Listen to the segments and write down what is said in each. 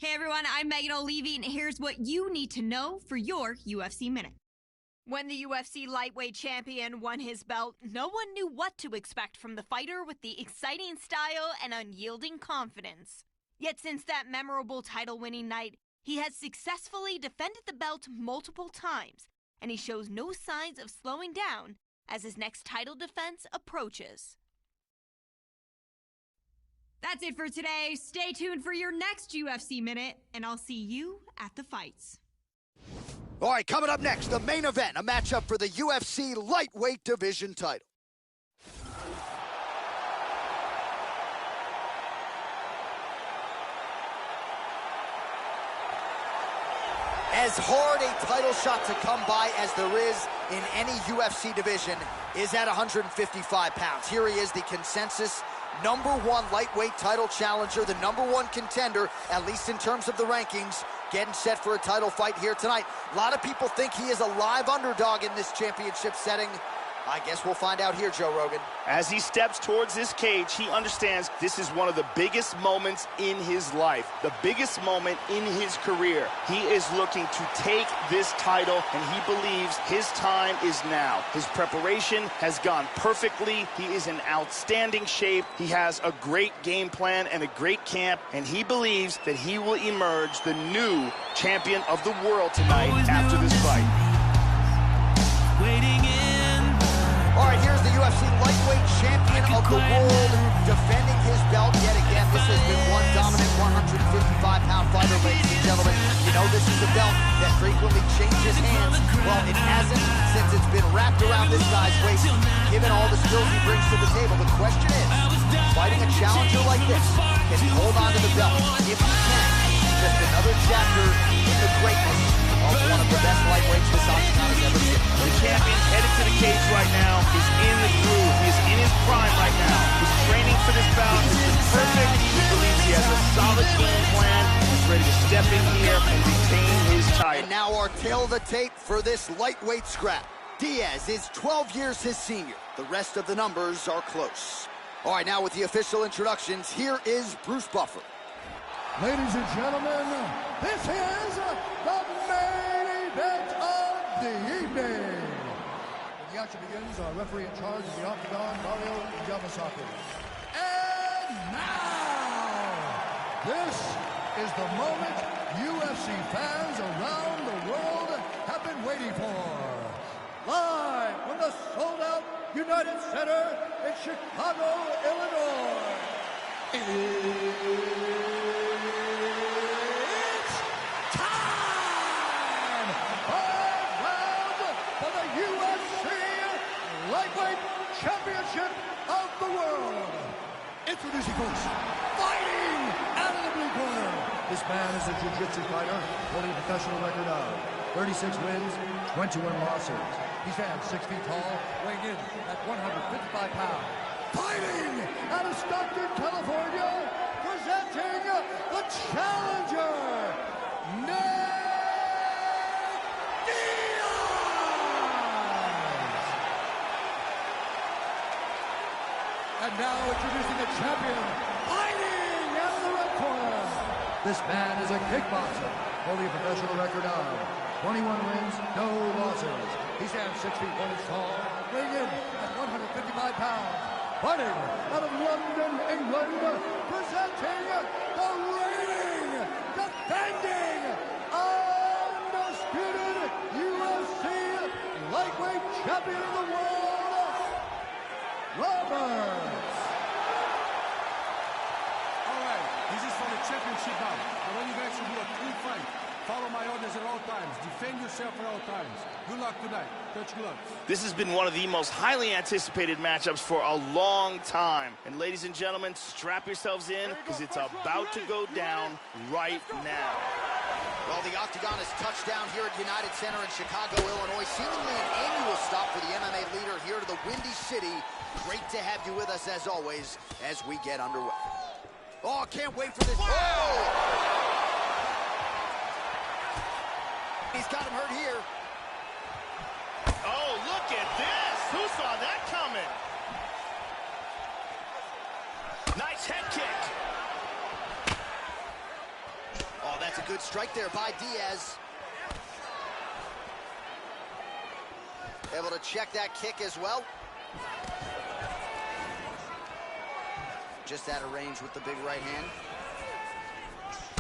Hey everyone, I'm Megan O'Leary, and here's what you need to know for your UFC Minute. When the UFC lightweight champion won his belt, no one knew what to expect from the fighter with the exciting style and unyielding confidence. Yet since that memorable title-winning night, he has successfully defended the belt multiple times, and he shows no signs of slowing down as his next title defense approaches. That's it for today. Stay tuned for your next UFC Minute, and I'll see you at the fights. All right, coming up next, the main event, a matchup for the UFC lightweight division title. As hard a title shot to come by as there is in any UFC division is at 155 pounds. Here he is, the consensus #1 lightweight title challenger, the #1 contender, at least in terms of the rankings, getting set for a title fight here tonight. A lot of people think he is a live underdog in this championship setting. I guess we'll find out here, Joe Rogan. As he steps towards this cage, he understands this is one of the biggest moments in his life, the biggest moment in his career. He is looking to take this title, and he believes his time is now. His preparation has gone perfectly. He is in outstanding shape. He has a great game plan and a great camp, and he believes that he will emerge the new champion of the world tonight after this fight. All right, here's the UFC lightweight champion of the world defending his belt yet again. This has been one dominant 155-pound fighter, ladies and gentlemen. You know this is a belt that frequently changes hands. Well, it hasn't since it's been wrapped around this guy's waist. Given all the skills he brings to the table, the question is, fighting a challenger like this, can he hold on to the belt? If he can, just another chapter in the greatness of one of the best lightweights this octagon has ever seen. The champion's headed to the cage right now. He's in the groove. He's in his prime right now. He's training for this bout. It's been perfect. He believes he has a solid game plan. He's ready to step in here and retain his title. And now our tail of the tape for this lightweight scrap. Diaz is 12 years his senior. The rest of the numbers are close. All right, now with the official introductions, here is Bruce Buffer. Ladies and gentlemen, this is the main event of the evening. When the action begins, our referee in charge of the octagon, Mario Yamasaki. And now, this is the moment UFC fans around the world have been waiting for. Live from the sold-out United Center in Chicago, Illinois. Lightweight championship of the world. Introducing first, fighting out of the blue corner. This man is a jiu-jitsu fighter, holding a professional record of 36 wins, 21 losses. He stands 6 feet tall, weighing in at 155 pounds. Fighting out of Stockton, California, presenting the challenger, and now introducing the champion, fighting out of the red corner. This man is a kickboxer, holding a professional record of 21 wins, no losses. He stands 6 feet 1 inch tall, weighing in at 155 pounds. Fighting out of London, England, presenting the reigning, defending, undisputed UFC lightweight champion of the world, Robert. All right, this is for the championship bout. I want you guys to do a clean fight. Follow my orders at all times. Defend yourself at all times. Good luck tonight. Touch gloves. This has been one of the most highly anticipated matchups for a long time. And ladies and gentlemen, strap yourselves in because it's about to go down right now. Well, the octagon has touched down here at United Center in Chicago, Illinois. Seemingly an annual stop for the MMA leader here to the Windy City. Great to have you with us, as always, as we get underway. Oh, can't wait for this. Oh! He's got him hurt here. Oh, look at this. Who saw that coming? Nice head kick. Oh, good strike there by Diaz. Able to check that kick as well. Just out of range with the big right hand.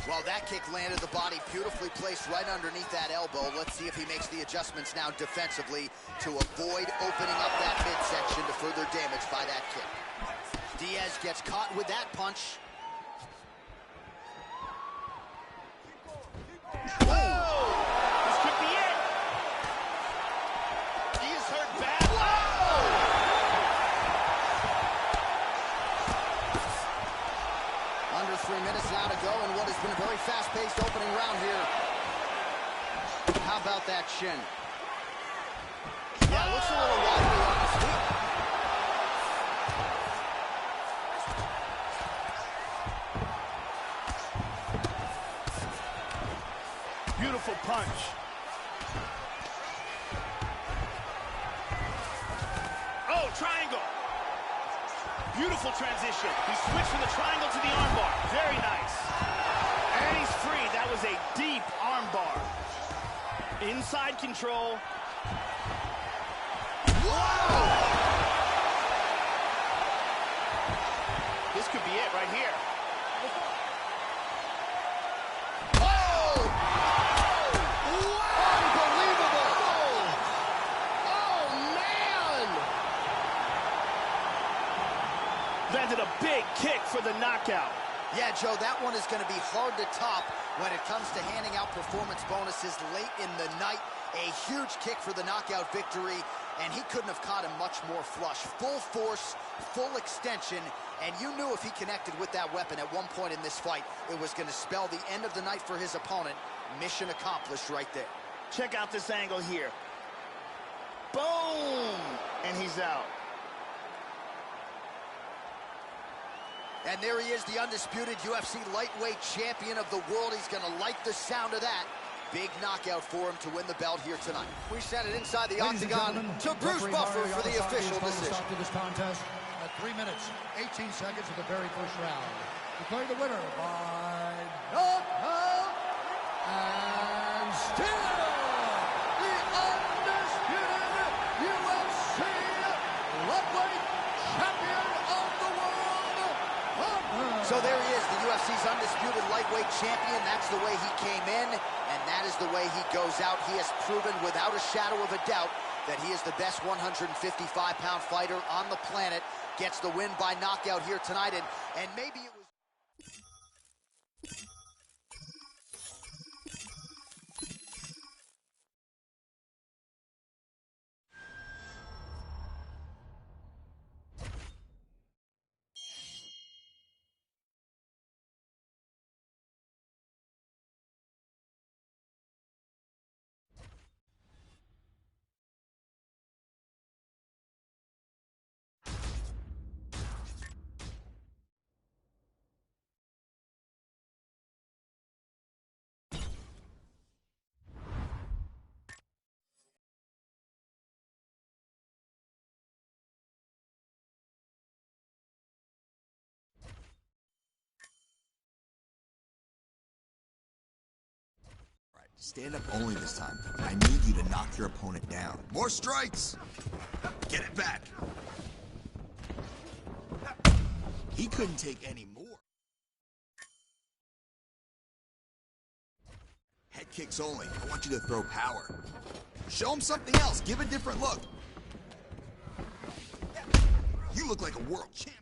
Well, that kick landed the body beautifully placed right underneath that elbow. Let's see if he makes the adjustments now defensively to avoid opening up that midsection to further damage by that kick. Diaz gets caught with that punch. Whoa! This could be it. He is hurt bad. Whoa! Under 3 minutes now to go in what has been a very fast-paced opening round here. How about that shin? Yeah, it looks a little wobbly on his feet. Beautiful punch. Oh, triangle. Beautiful transition. He switched from the triangle to the armbar. Very nice. And he's free. That was a deep armbar. Inside control. Whoa! This could be it right here. Landed a big kick for the knockout. Yeah, Joe, that one is going to be hard to top when it comes to handing out performance bonuses late in the night. A huge kick for the knockout victory, and he couldn't have caught him much more flush. Full force, full extension, and you knew if he connected with that weapon at one point in this fight, it was going to spell the end of the night for his opponent. Mission accomplished right there. Check out this angle here. Boom! And he's out. And there he is, the undisputed UFC lightweight champion of the world. He's going to like the sound of that. Big knockout for him to win the belt here tonight. We sent it inside the octagon to Bruce Buffer for the official decision. To this contest at 3 minutes, 18 seconds of the very first round. Declaring the winner by knockout and still the undisputed UFC lightweight champion of the world. So there he is, the UFC's undisputed lightweight champion. That's the way he came in, and that is the way he goes out. He has proven without a shadow of a doubt that he is the best 155-pound fighter on the planet. Gets the win by knockout here tonight, and maybe it was... Stand up only this time. I need you to knock your opponent down. More strikes! Get it back! He couldn't take any more. Head kicks only. I want you to throw power. Show him something else. Give a different look. You look like a world champion.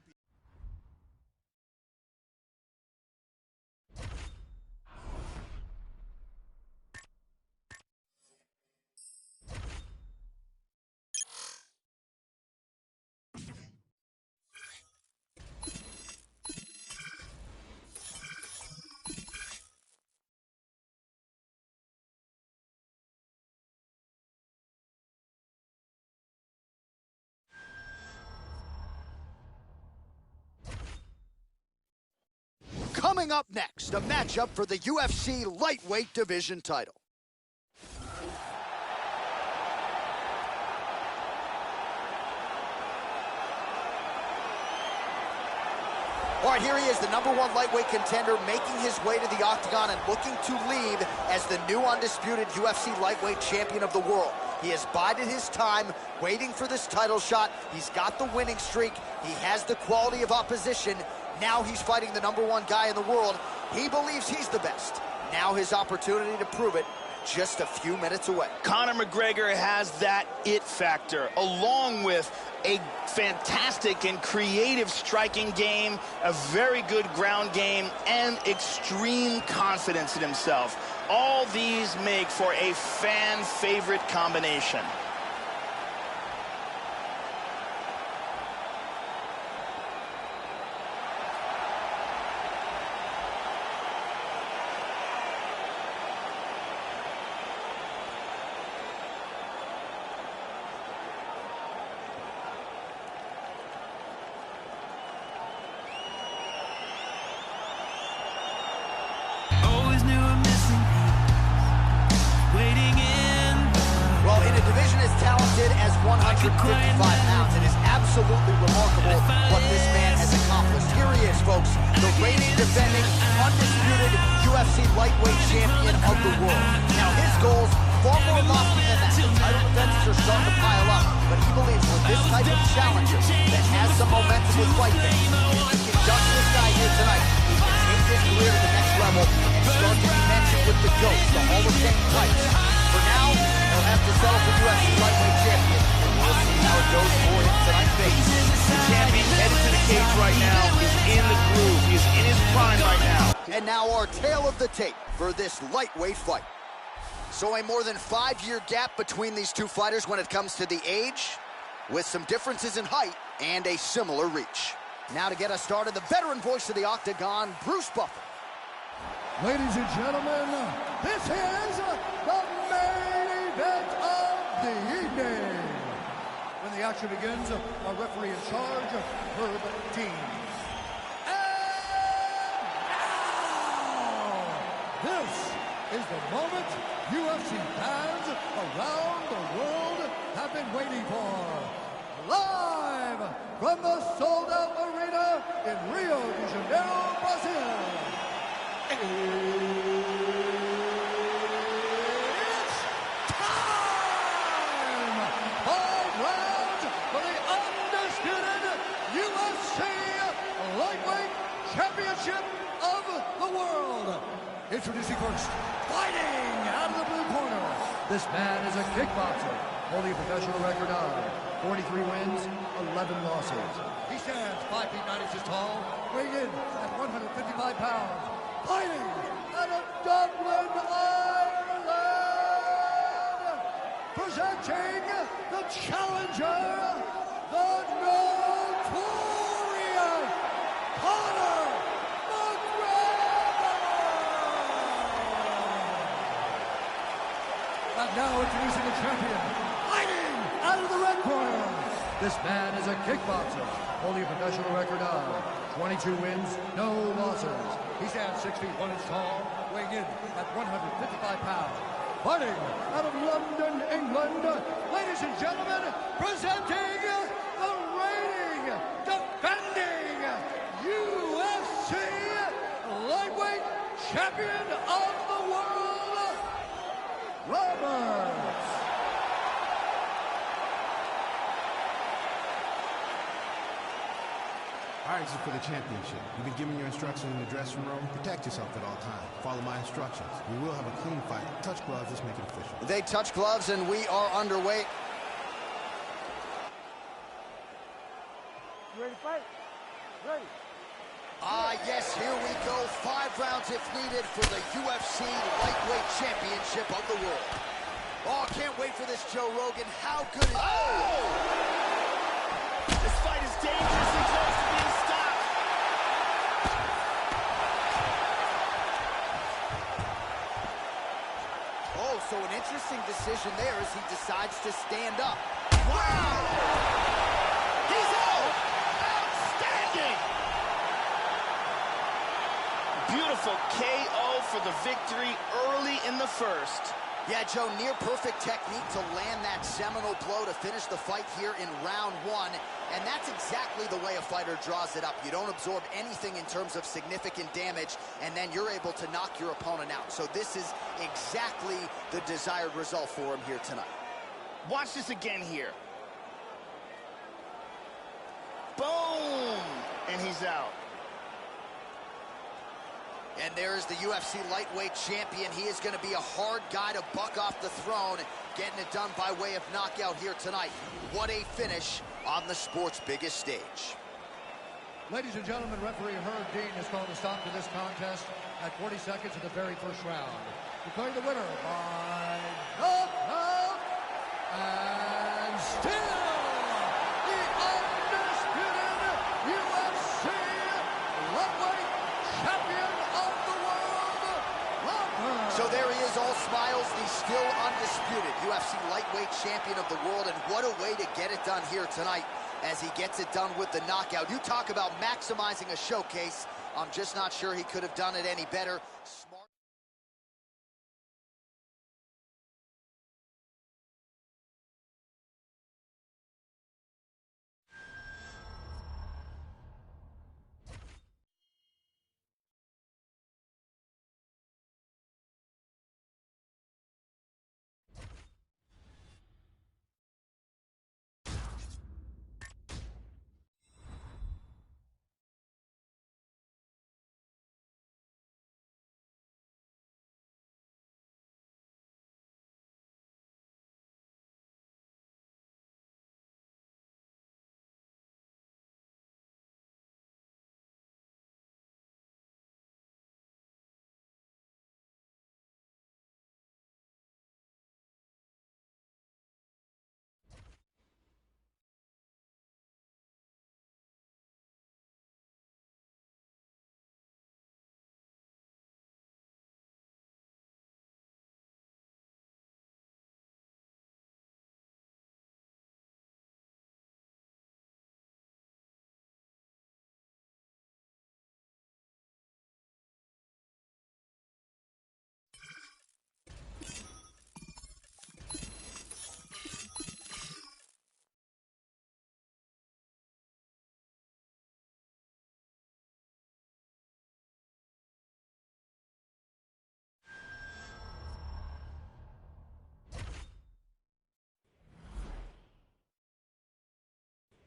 Coming up next, a matchup for the UFC lightweight division title. All right, here he is, the #1 lightweight contender, making his way to the octagon and looking to leave as the new undisputed UFC lightweight champion of the world. He has bided his time, waiting for this title shot. He's got the winning streak. He has the quality of opposition. Now he's fighting the #1 guy in the world. He believes he's the best. Now his opportunity to prove it, just a few minutes away. Conor McGregor has that it factor, along with a fantastic and creative striking game, a very good ground game, and extreme confidence in himself. All these make for a fan-favorite combination. As 155 pounds. It is absolutely remarkable what this man has accomplished. Here he is, folks, the reigning, defending, undisputed UFC lightweight champion of the world. Now, his goals far more lofty than that. The title defenses are starting to pile up, but he believes with this type of challenger that has some momentum with fight fans, if he can dust this guy here tonight, he can take his career to the next level and start to be mentioned with the GOATs, the Hall of Fame fights. For now, he'll have to settle for UFC lightweight champion, and we'll see how it goes for him tonight. The champion headed to the cage right now is in the groove. He is in his prime right now. And now our tale of the tape for this lightweight fight. So a more than 5-year gap between these two fighters when it comes to the age, with some differences in height and a similar reach. Now to get us started, the veteran voice of the octagon, Bruce Buffer. Ladies and gentlemen, this is the main event of the evening. When the action begins, our referee in charge, Herb Dean. And now, this is the moment UFC fans around the world have been waiting for. Live from the sold-out arena in Rio de Janeiro, Brazil. It's time! 5 rounds for the undisputed UFC Lightweight Championship of the world. Introducing first, fighting out of the blue corner. This man is a kickboxer, holding a professional record of 43 wins, 11 losses. He stands 5 feet 9 inches tall, weighing in at 155 pounds. Fighting out of Dublin, Ireland, presenting the challenger, the notorious Conor McGregor. And now introducing the champion, fighting out of the red corner. This man is a kickboxer, holding a professional record of 22 wins, no losses. He stands 6 feet 1 inch tall, weighing in at 155 pounds. Fighting out of London, England, ladies and gentlemen, presenting the reigning, defending UFC lightweight champion of the world, Robert. All right, this is for the championship. You've been given your instructions in the dressing room. Protect yourself at all times. Follow my instructions. We will have a clean fight. Touch gloves. Let's make it official. They touch gloves, and we are underway. You ready to fight? Ready. Yes, here we go. 5 rounds if needed for the UFC Lightweight Championship of the world. Oh, can't wait for this, Joe Rogan. How good is... Oh! This fight is dangerously close to being stopped. Oh, so an interesting decision there as he decides to stand up. Wow! He's out! Outstanding! Beautiful KO for the victory early in the first. Yeah, Joe, near perfect technique to land that seminal blow to finish the fight here in round one. And that's exactly the way a fighter draws it up. You don't absorb anything in terms of significant damage, and then you're able to knock your opponent out. So this is exactly the desired result for him here tonight. Watch this again here. Boom! And he's out. And there's the UFC lightweight champion. He is going to be a hard guy to buck off the throne, getting it done by way of knockout here tonight. What a finish on the sport's biggest stage. Ladies and gentlemen, referee Herb Dean has called a stop to this contest at 40 seconds of the very first round. Declaring the winner by knockout and still the undisputed UFC lightweight champion of the world. So there he is, all smiles, the still undisputed UFC lightweight champion of the world, and what a way to get it done here tonight as he gets it done with the knockout. You talk about maximizing a showcase. I'm just not sure he could have done it any better. Smart.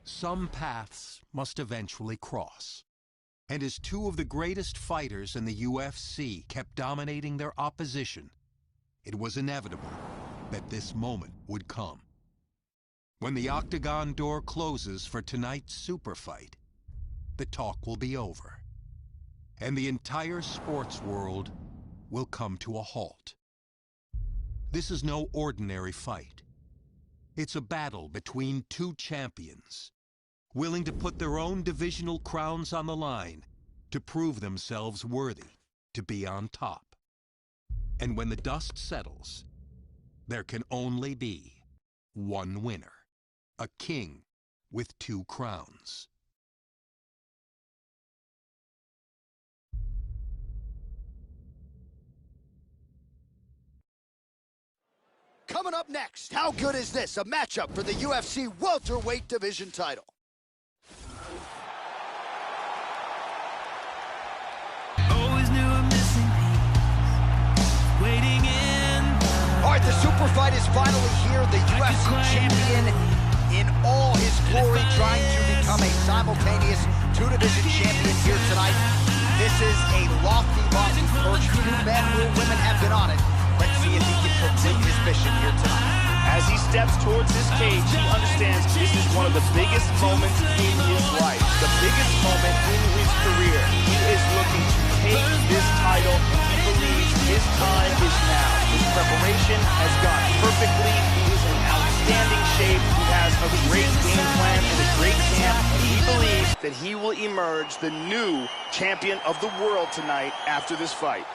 Some paths must eventually cross. And as two of the greatest fighters in the UFC kept dominating their opposition, it was inevitable that this moment would come. When the octagon door closes for tonight's super fight, the talk will be over, and the entire sports world will come to a halt. This is no ordinary fight. It's a battle between two champions, willing to put their own divisional crowns on the line to prove themselves worthy to be on top. And when the dust settles, there can only be one winner, a king with two crowns. Coming up next, how good is this? A matchup for the UFC welterweight division title. All right, the super fight is finally here. The UFC champion in all his glory, trying to become a simultaneous two-division champion here tonight. This is a lofty, lofty perch. Few men or women have been on it. Let's see if he can complete his mission here tonight. As he steps towards this cage, he understands this is one of the biggest moments in his life, the biggest moment in his career. He is looking to take this title. He believes his time is now. His preparation has gone perfectly. He is in outstanding shape. He has a great game plan and a great camp. And he believes that he will emerge the new champion of the world tonight after this fight.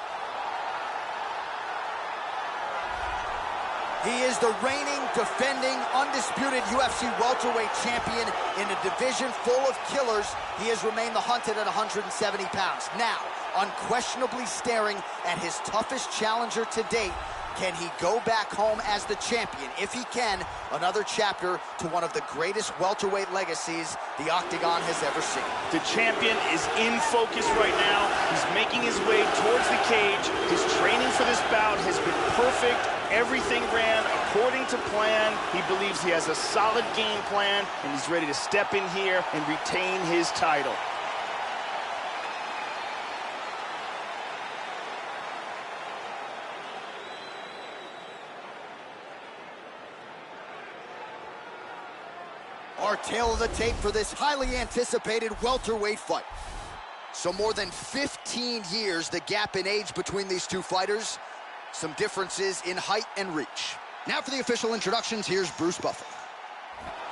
He is the reigning, defending, undisputed UFC welterweight champion in a division full of killers. He has remained the hunted at 170 pounds. Now, unquestionably staring at his toughest challenger to date, Can he go back home as the champion? If he can, another chapter to one of the greatest welterweight legacies the Octagon has ever seen. The champion is in focus right now. He's making his way towards the cage. His training for this bout has been perfect. Everything ran according to plan. He believes he has a solid game plan, and he's ready to step in here and retain his title. Our tale of the tape for this highly anticipated welterweight fight. So more than 15 years, the gap in age between these two fighters. Some differences in height and reach. Now for the official introductions, here's Bruce Buffer.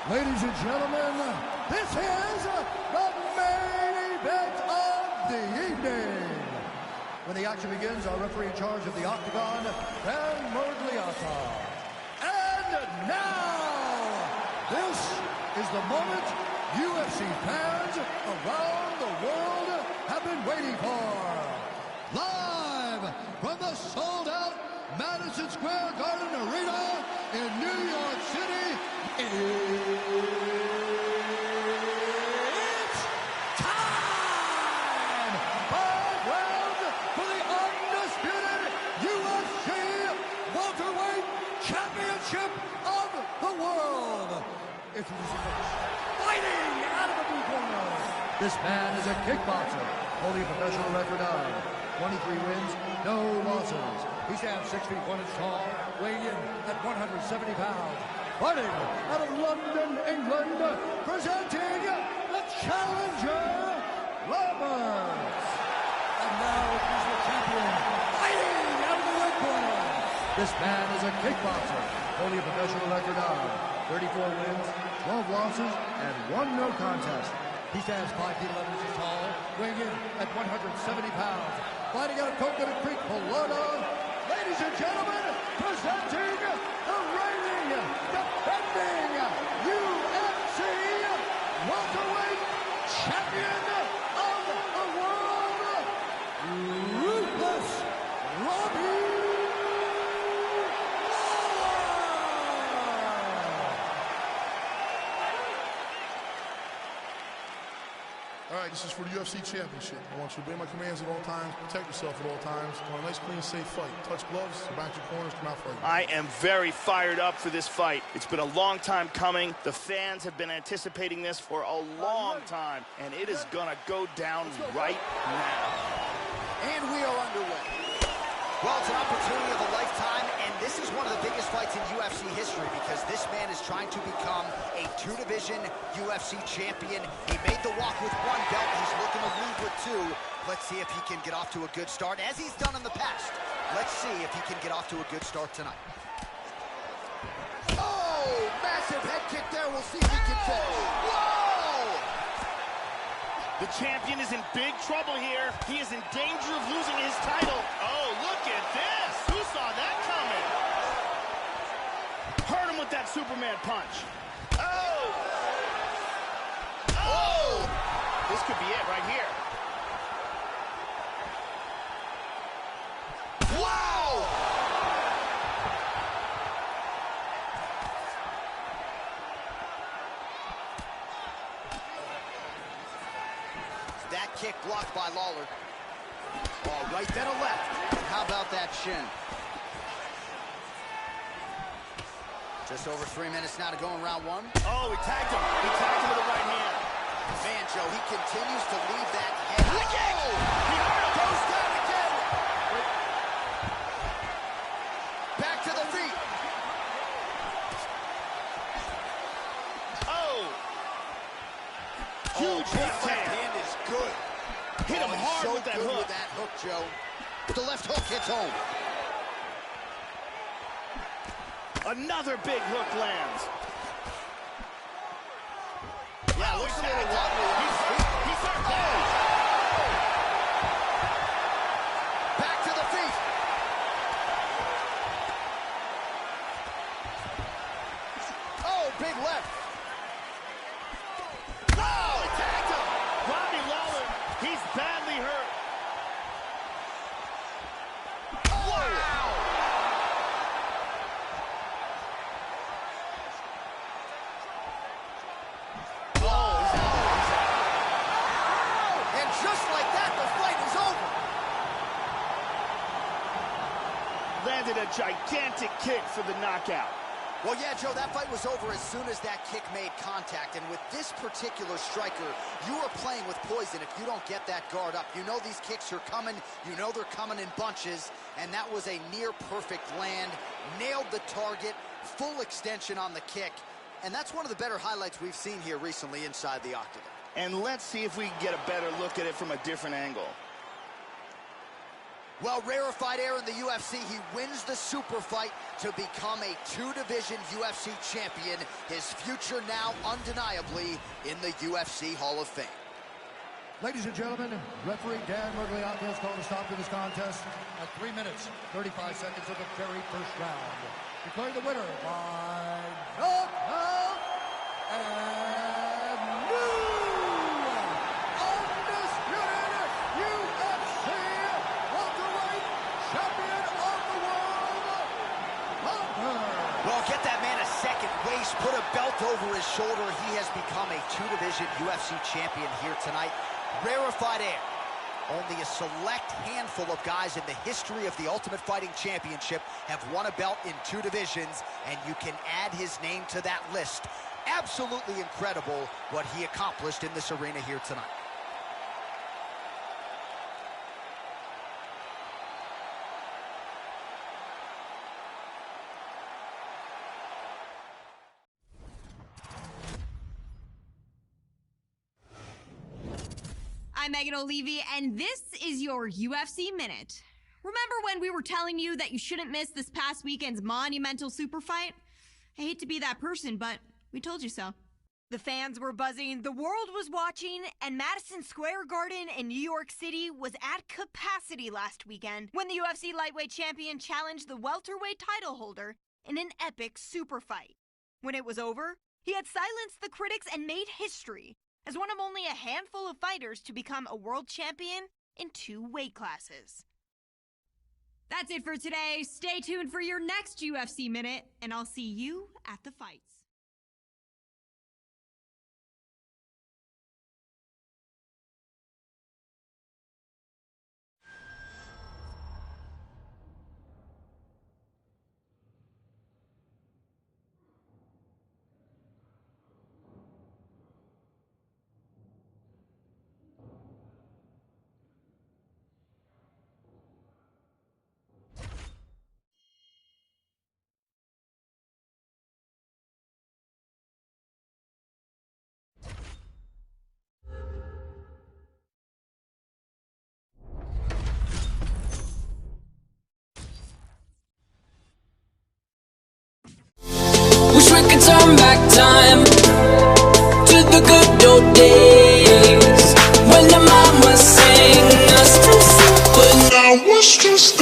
Ladies and gentlemen, this is the main event of the evening. When the action begins, our referee in charge of the Octagon, Dan Murgliata. And now, this is the moment UFC fans around the world have been waiting for. Live from the sold-out Madison Square Garden Arena in New York City, it's time! 5 rounds for the undisputed UFC welterweight championship of the world. Introducing first, fighting out of the blue corner. This man is a kickboxer, holding a professional record of 23 wins, no losses. He stands 6 feet 1 inch tall, weighing in at 170 pounds. Fighting out of London, England, presenting the challenger, Roberts. And now he's the champion, fighting out of the red corner. This man is a kickboxer, holding a professional record of 34 wins, 12 losses, and 1 no contest. He stands 5 feet 11 inches tall, weighing in at 170 pounds. Fighting out of Coconut Creek, Florida, ladies and gentlemen, presenting the reigning, defending UFC welterweight champion of the world, Ruthless Robbie All right, this is for the UFC Championship. I want you to obey my commands at all times, protect yourself at all times. I want a nice, clean, safe fight. Touch gloves, back your corners, come out fighting. I am very fired up for this fight. It's been a long time coming. The fans have been anticipating this for a long time, and it is gonna go down right now. And we are underway. Well, it's an opportunity of a lifetime, and this is one of the biggest fights in UFC history because this man is trying to become a 2-division UFC champion. He made the walk with 1 belt. He's looking to lead with 2. Let's see if he can get off to a good start, as he's done in the past. Let's see if he can get off to a good start tonight. Oh, massive head kick there. We'll see if he can finish. Whoa! The champion is in big trouble here. He is in danger of losing his title. Oh, look at this. Who saw that coming? Hurt him with that Superman punch. Oh! Oh! This could be it right here. Wow! That kick blocked by Lawler. Oh, right, then a left. And how about that shin? Just over 3 minutes now to go in round 1. Oh, he tagged him. He tagged him with the right hand. Man, Joe, he continues to leave that head. He hurt him. Goes down again. Back to the feet. Oh! Huge left hand is good. Hit him hard so with that good hook. With that hook, Joe. The left hook hits home. Another big hook lands. Yeah, looks a little wobbly. He's hurt down. Back to the feet. Oh, big left. Oh, he tagged him. Robbie Lawlor, he's badly hurt. Oh. Wow. landed a gigantic kick for the knockout. Well, yeah, Joe, that fight was over as soon as that kick made contact. And with this particular striker, you are playing with poison if you don't get that guard up. You know these kicks are coming. You know they're coming in bunches. And that was a near-perfect land. Nailed the target. Full extension on the kick. And that's one of the better highlights we've seen here recently inside the octagon. And let's see if we can get a better look at it from a different angle. Well, rarefied air in the UFC, he wins the super fight to become a two-division UFC champion. His future now undeniably in the UFC Hall of Fame. Ladies and gentlemen, referee Dan Mergliata has called a stop to this contest at 3 minutes, 35 seconds of the very first round. Declaring the winner by knockout and new undisputed UFC welterweight champion of the world, Lawler. Well, get that man a second waist, put a belt over his shoulder. He has become a two-division UFC champion here tonight. Rarefied air. Only a select handful of guys in the history of the Ultimate Fighting Championship have won a belt in two divisions, and you can add his name to that list. Absolutely incredible what he accomplished in this arena here tonight. I'm Megan O'Leary, and this is your UFC Minute. Remember when we were telling you that you shouldn't miss this past weekend's monumental super fight? I hate to be that person, but we told you so. The fans were buzzing, the world was watching, and Madison Square Garden in New York City was at capacity last weekend when the UFC lightweight champion challenged the welterweight title holder in an epic super fight. When it was over, he had silenced the critics and made history as one of only a handful of fighters to become a world champion in 2 weight classes. That's it for today. Stay tuned for your next UFC Minute, and I'll see you at the fights. Turn back time to the good old days when the mama sang us to sleep, but now it's just